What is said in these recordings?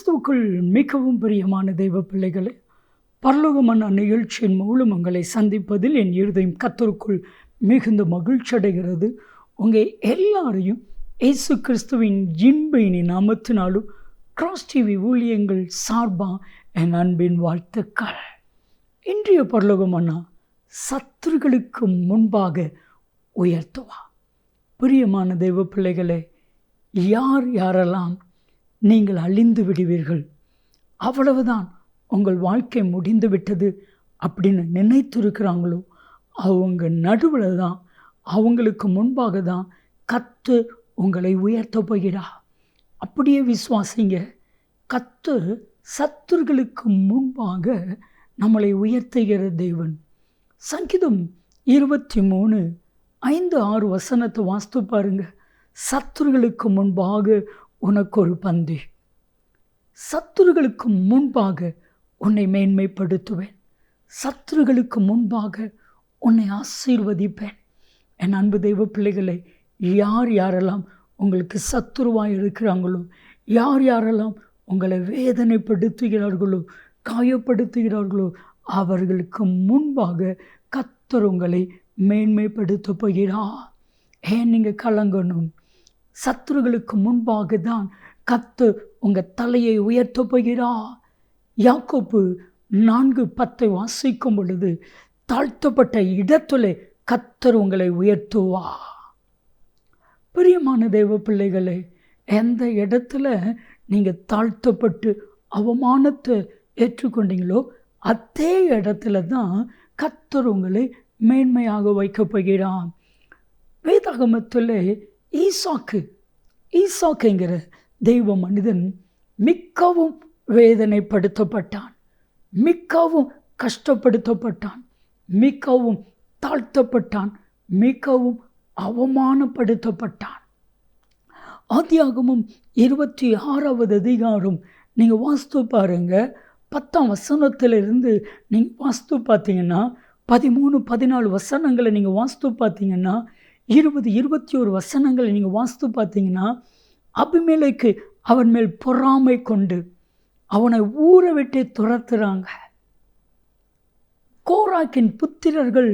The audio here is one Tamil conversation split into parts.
கிறிஸ்துவுக்குள் மிகவும் பிரியமான தெய்வ பிள்ளைகளே, பரலோகமான நிகழ்ச்சியின் மூலம் உங்களை சந்திப்பதில் என் இருதயம் கர்த்தருக்குள் மிகுந்த மகிழ்ச்சி அடைகிறது. உங்கள் எல்லாரையும் இயேசு கிறிஸ்துவின் இன்பையினி நாமத்தினாலும் கிராஸ் டிவி ஊழியங்கள் சார்பாக என் அன்பின் வாழ்த்துக்கள். இன்றைய பரலோகமான சத்துருக்களுக்கு முன்பாக உயர்த்துவா. பிரியமான தெய்வ பிள்ளைகளே, யாரெல்லாம் நீங்கள் அழிந்து விடுவீர்கள், அவ்வளவுதான் உங்கள் வாழ்க்கை முடிந்து விட்டது அப்படின்னு நினைத்திருக்கிறாங்களோ, அவங்க நடுவில் தான், அவங்களுக்கு முன்பாக தான் கர்த்தர் உங்களை உயர்த்த போகிறார். அப்படியே விசுவாசிங்க. கர்த்தர் சத்துருக்களுக்கு முன்பாக நம்மளை உயர்த்துகிற தேவன். சங்கீதம் 23:5-6 வசனத்தை வாசித்து பாருங்க. சத்துருக்களுக்கு முன்பாக உனக்கு ஒரு பந்தி, சத்துருக்களுக்கு முன்பாக உன்னை மேன்மைப்படுத்துவேன், சத்துருக்களுக்கு முன்பாக உன்னை ஆசீர்வதிப்பேன். என் அன்பு தெய்வ பிள்ளைகளை, யாரெல்லாம் உங்களுக்கு சத்துருவாய் இருக்கிறாங்களோ, யாரெல்லாம் உங்களை வேதனைப்படுத்துகிறார்களோ, காயப்படுத்துகிறார்களோ, அவர்களுக்கு முன்பாக கர்த்தர் உங்களை மேன்மைப்படுத்த போகிறார். ஏன் நீங்கள் கலங்கணும்? சத்துருகளுக்கு முன்பாக தான் கர்த்தர் உங்கள் தலையை உயர்த்த போகிறார். யாக்கோபு 4:10 வாசிக்கும் பொழுது, தாழ்த்தப்பட்ட இடத்துல கர்த்தர் உங்களை உயர்த்துவா. பிரியமான தெய்வ பிள்ளைகளே, எந்த இடத்துல நீங்கள் தாழ்த்தப்பட்டு அவமானத்தை ஏற்றுக்கொண்டீங்களோ, அதே இடத்துல தான் கர்த்தர் உங்களை மேன்மையாக வைக்கப் போகிறார். வேதாகமத்தில் ஈசாக்குங்கிற தெய்வ மனிதன் மிகவும் வேதனைப்படுத்தப்பட்டான், மிகவும் கஷ்டப்படுத்தப்பட்டான், மிகவும் தாழ்த்தப்பட்டான், மிகவும் அவமானப்படுத்தப்பட்டான். ஆதியாகமம் 26வது அதிகாரம் நீங்கள் வாஸ்து பாருங்க. 10ஆம் வசனத்திலிருந்து நீங்கள் வாஸ்து பார்த்தீங்கன்னா, 13-14 வசனங்களை நீங்கள் வாஸ்து பார்த்தீங்கன்னா, 20-21 வசனங்களை நீங்கள் வாஸ்து பார்த்தீங்கன்னா, அபிமெலேக்கு அவன் மேல் பொறாமை கொண்டு அவனை ஊரை விட்டு துரத்துறாங்க. கோராக்கின் புத்திரர்கள்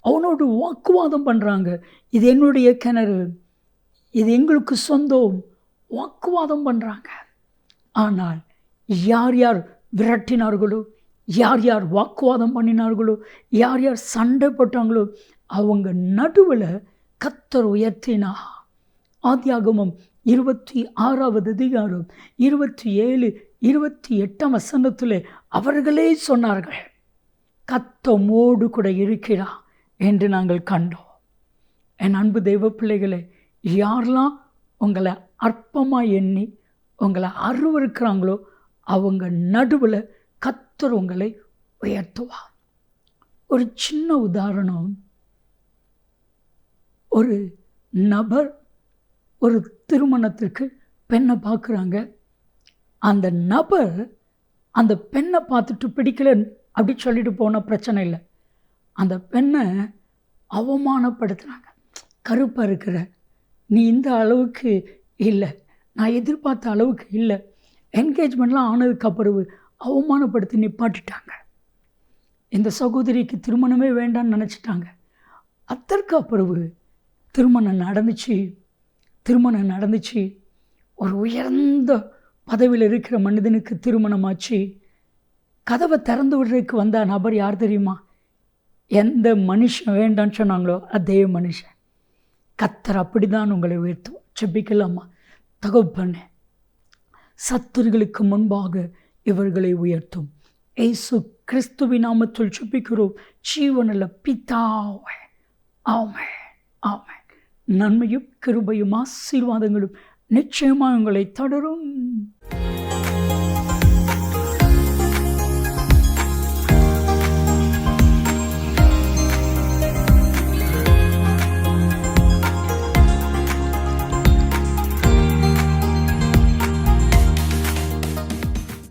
அவனோடு வாக்குவாதம் பண்ணுறாங்க. இது என்னுடைய கிணறு, இது எங்களுக்கு சொந்தம், வாக்குவாதம் பண்ணுறாங்க. ஆனால் யார் விரட்டினார்களோ, யார் வாக்குவாதம் பண்ணினார்களோ, யார் சண்டை போட்டாங்களோ, அவங்க நடுவில் கர்த்தர் உயர்த்தினா. ஆதியாகமம் 26வது அதிகாரம் 27-28 வசனத்தில் அவர்களே சொன்னார்கள், கர்த்தர் மோடு கூட இருக்கிறார் என்று நாங்கள் கண்டோம். என் அன்பு தெய்வ பிள்ளைகளை, யாரெல்லாம் உங்களை அற்பமாக எண்ணி உங்களை அருவருக்கிறாங்களோ, அவங்க நடுவில் கர்த்தர் உங்களை உயர்த்துவா. ஒரு சின்ன உதாரணம். ஒரு நபர் ஒரு திருமணத்திற்கு பெண்ணை பார்க்குறாங்க. அந்த நபர் அந்த பெண்ணை பார்த்துட்டு பிடிக்கல அப்படி சொல்லிட்டு போனால் பிரச்சனை இல்லை. அந்த பெண்ணை அவமானப்படுத்துகிறாங்க. கருப்பாக இருக்கிற நீ இந்த அளவுக்கு இல்லை, நான் எதிர்பார்த்த அளவுக்கு இல்லை. என்கேஜ்மெண்ட்லாம் ஆனதுக்கு அப்புறம் அவமானப்படுத்தி நிப்பாட்டிட்டாங்க. இந்த சகோதரிக்கு திருமணமே வேண்டான்னு நினச்சிட்டாங்க. அதற்கு அப்புறம் திருமணம் நடந்துச்சு. ஒரு உயர்ந்த பதவியில் இருக்கிற மனிதனுக்கு திருமணமாச்சு. கதவை திறந்து விடுறதுக்கு வந்த நபர் யார் தெரியுமா? எந்த மனுஷன் வேண்டான்னு சொன்னாங்களோ அதே மனுஷன். கர்த்தர் அப்படி தான் உங்களை உயர்த்துவோம். செபிக்கலாமா? தகப்பனே, சத்துருகளுக்கு முன்பாக இவர்களை உயர்த்தும் இயேசு கிறிஸ்துவின் நாமத்தில் செபிக்கிறோம் ஜீவனுள்ள பிதாவே. ஆமென், ஆமென். நன்மையும் கிருபையும் ஆசீர்வாதங்களும் நிச்சயமாக உங்களை தொடரும்.